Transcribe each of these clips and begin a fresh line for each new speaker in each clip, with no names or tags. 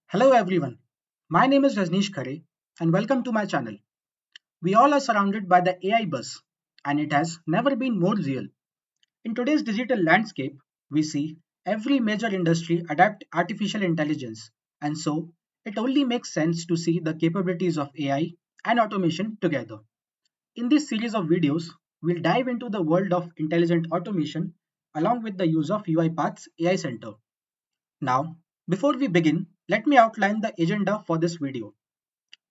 Hello everyone, my name is Rajneesh Khare and welcome to my channel. We all are surrounded by the AI buzz and it has never been more real. In today's digital landscape, we see every major industry adapt artificial intelligence and so it only makes sense to see the capabilities of AI and automation together. In this series of videos, we'll dive into the world of intelligent automation along with the use of UiPath's AI Center. Now, before we begin, let me outline the agenda for this video.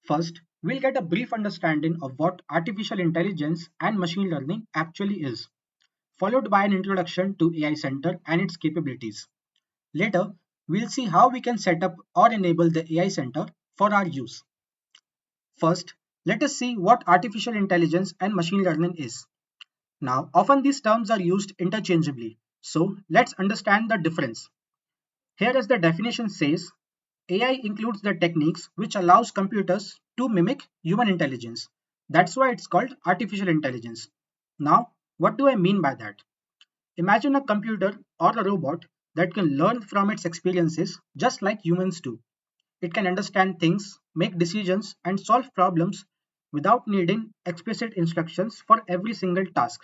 First, we'll get a brief understanding of what artificial intelligence and machine learning actually is, followed by an introduction to AI Center and its capabilities. Later, we'll see how we can set up or enable the AI Center for our use. First, let us see what artificial intelligence and machine learning is. Now, often these terms are used interchangeably, so let's understand the difference. Here as the definition says, AI includes the techniques which allows computers to mimic human intelligence. That's why it's called artificial intelligence. Now, what do I mean by that? Imagine a computer or a robot that can learn from its experiences just like humans do. It can understand things, make decisions, and solve problems without needing explicit instructions for every single task.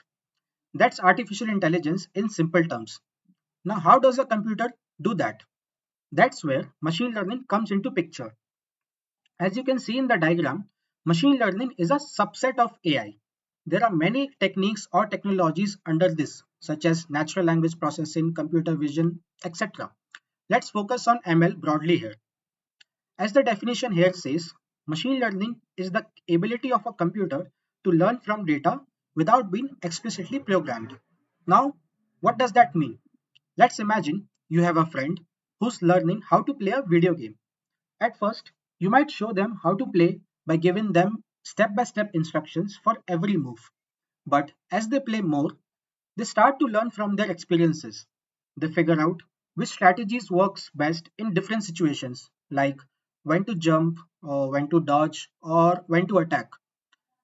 That's artificial intelligence in simple terms. Now, how does a computer do that? That's where machine learning comes into picture. As you can see in the diagram, machine learning is a subset of AI. There are many techniques or technologies under this, such as natural language processing, computer vision, etc. Let's focus on ML broadly here. As the definition here says, machine learning is the ability of a computer to learn from data without being explicitly programmed. Now, what does that mean? Let's imagine you have a friend who's learning how to play a video game. At first, you might show them how to play by giving them step by step instructions for every move. But as they play more, they start to learn from their experiences. They figure out which strategies works best in different situations, like when to jump, or when to dodge, or when to attack.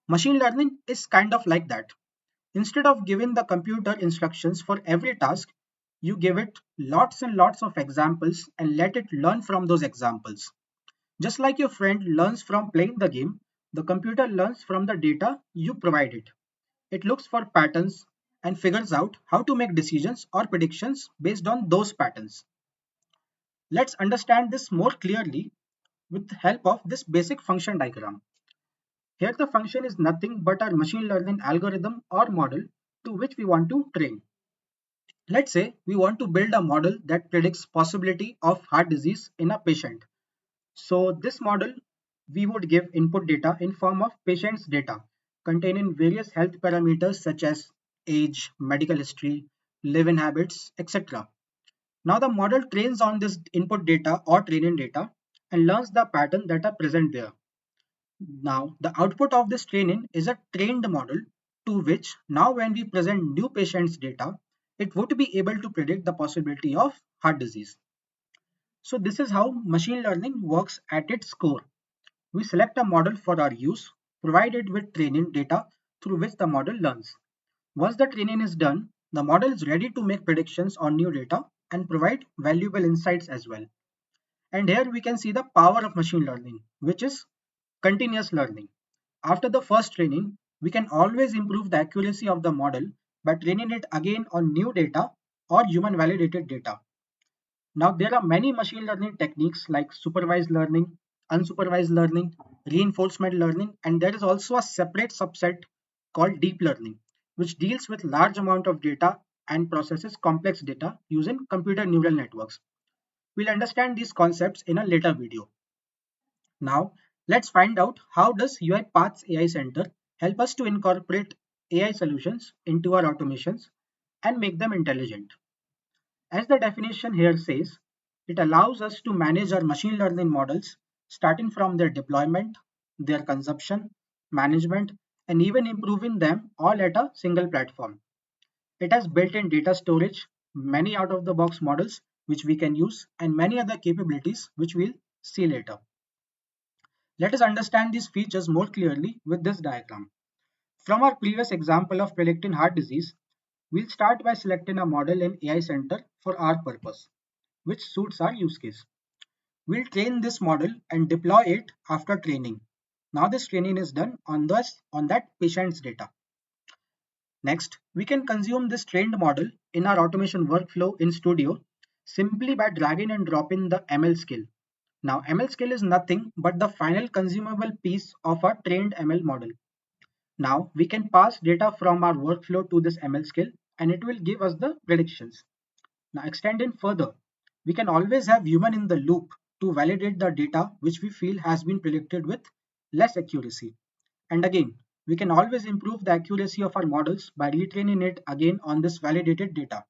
Machine learning is kind of like that. Instead of giving the computer instructions for every task, you give it lots and lots of examples and let it learn from those examples. Just like your friend learns from playing the game, the computer learns from the data you provide it. It looks for patterns and figures out how to make decisions or predictions based on those patterns. Let's understand this more clearly with the help of this basic function diagram. Here the function is nothing but our machine learning algorithm or model to which we want to train. Let's say we want to build a model that predicts possibility of heart disease in a patient. So this model, we would give input data in form of patient's data containing various health parameters such as age, medical history, live-in habits, etc. Now the model trains on this input data or training data and learns the pattern that are present there. Now the output of this training is a trained model to which now when we present new patient's data, it would be able to predict the possibility of heart disease. So this is how machine learning works at its core. We select a model for our use, provide it with training data through which the model learns. Once the training is done, the model is ready to make predictions on new data and provide valuable insights as well. And here we can see the power of machine learning, which is continuous learning. After the first training, we can always improve the accuracy of the model by training it again on new data or human validated data. Now, there are many machine learning techniques like supervised learning, unsupervised learning, reinforcement learning, and there is also a separate subset called deep learning, which deals with large amount of data and processes complex data using computer neural networks. We'll understand these concepts in a later video. Now, let's find out how does UiPath's AI Center help us to incorporate AI solutions into our automations and make them intelligent. As the definition here says, it allows us to manage our machine learning models starting from their deployment, their consumption, management, and even improving them all at a single platform. It has built-in data storage, many out-of-the-box models which we can use, and many other capabilities which we'll see later. Let us understand these features more clearly with this diagram. From our previous example of predicting heart disease, we'll start by selecting a model in AI Center for our purpose, which suits our use case. We'll train this model and deploy it after training. Now this training is done on that patient's data. Next, we can consume this trained model in our automation workflow in Studio simply by dragging and dropping the ML skill. Now ML skill is nothing but the final consumable piece of our trained ML model. Now we can pass data from our workflow to this ML skill and it will give us the predictions. Now extending further, we can always have human in the loop to validate the data which we feel has been predicted with less accuracy. And again, we can always improve the accuracy of our models by retraining it again on this validated data.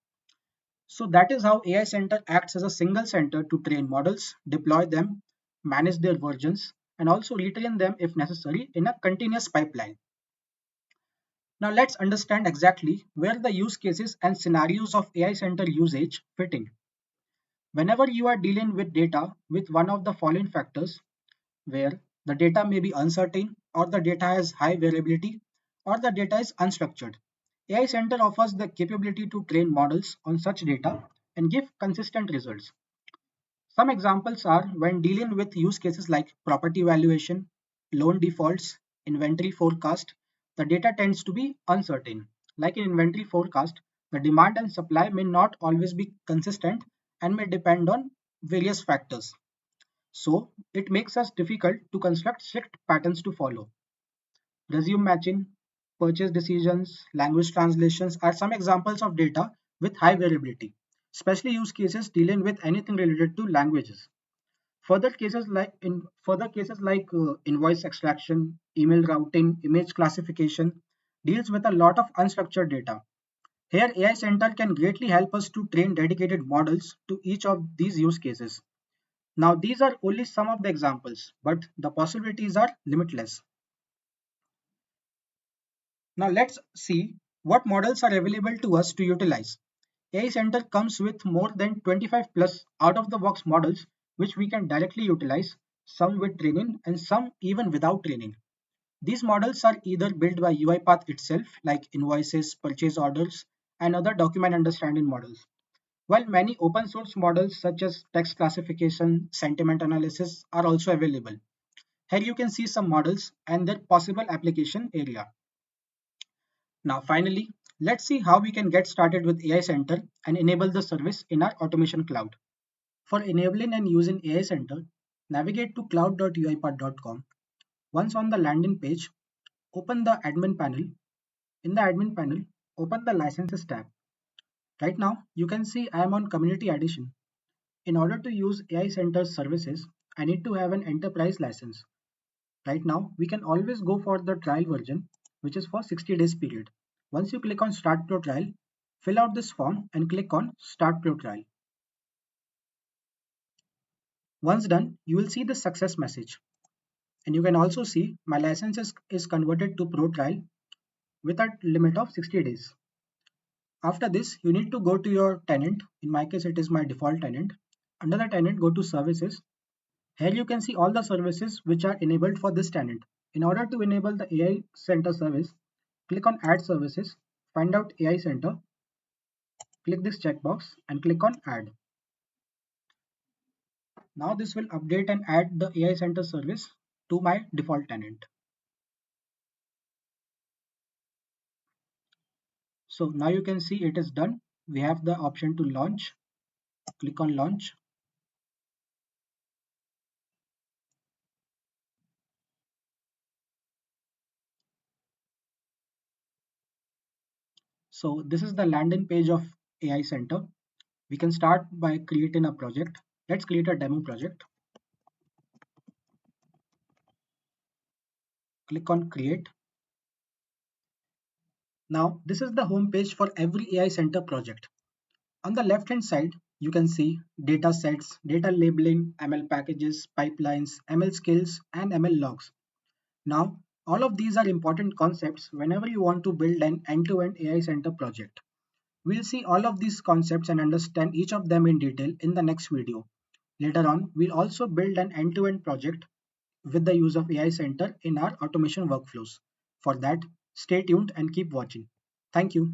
So that is how AI Center acts as a single center to train models, deploy them, manage their versions, and also retrain them if necessary in a continuous pipeline. Now let's understand exactly where the use cases and scenarios of AI Center usage fit in. Whenever you are dealing with data with one of the following factors, where the data may be uncertain, or the data has high variability, or the data is unstructured, AI Center offers the capability to train models on such data and give consistent results. Some examples are when dealing with use cases like property valuation, loan defaults, inventory forecast, the data tends to be uncertain. Like in inventory forecast, the demand and supply may not always be consistent and may depend on various factors. So, it makes us difficult to construct strict patterns to follow. Resume matching, purchase decisions, language translations are some examples of data with high variability, especially use cases dealing with anything related to languages. Further cases like invoice extraction, email routing, image classification deals with a lot of unstructured data. Here, AI Center can greatly help us to train dedicated models to each of these use cases. Now, these are only some of the examples, but the possibilities are limitless. Now, let's see what models are available to us to utilize. AI Center comes with more than 25 plus out of the box models which we can directly utilize, some with training and some even without training. These models are either built by UiPath itself, like invoices, purchase orders, and other document understanding models, while many open source models such as text classification, sentiment analysis are also available. Here you can see some models and their possible application area. Now finally, let's see how we can get started with AI Center and enable the service in our automation cloud. For enabling and using AI Center, navigate to cloud.uipath.com. Once on the landing page, open the admin panel. In the admin panel, open the licenses tab. Right now, you can see I am on community edition. In order to use AI Center's services, I need to have an enterprise license. Right now, we can always go for the trial version, which is for 60 days period. Once you click on Start Pro Trial, fill out this form and click on Start Pro Trial. Once done, you will see the success message. And you can also see my license is converted to Pro Trial with a limit of 60 days. After this, you need to go to your tenant. In my case, it is my default tenant. Under the tenant, go to Services. Here you can see all the services which are enabled for this tenant. In order to enable the AI Center service, click on Add Services, find out AI Center, click this checkbox and click on Add. Now this will update and add the AI Center service to my default tenant. So now you can see it is done. We have the option to launch. Click on Launch. So this is the landing page of AI Center. We can start by creating a project. Let's create a demo project. Click on Create. Now this is the home page for every AI Center project. On the left hand side, you can see data sets, data labeling, ML packages, pipelines, ML skills, and ML logs. Now, all of these are important concepts whenever you want to build an end-to-end AI Center project. We'll see all of these concepts and understand each of them in detail in the next video. Later on, we'll also build an end-to-end project with the use of AI Center in our automation workflows. For that, stay tuned and keep watching. Thank you.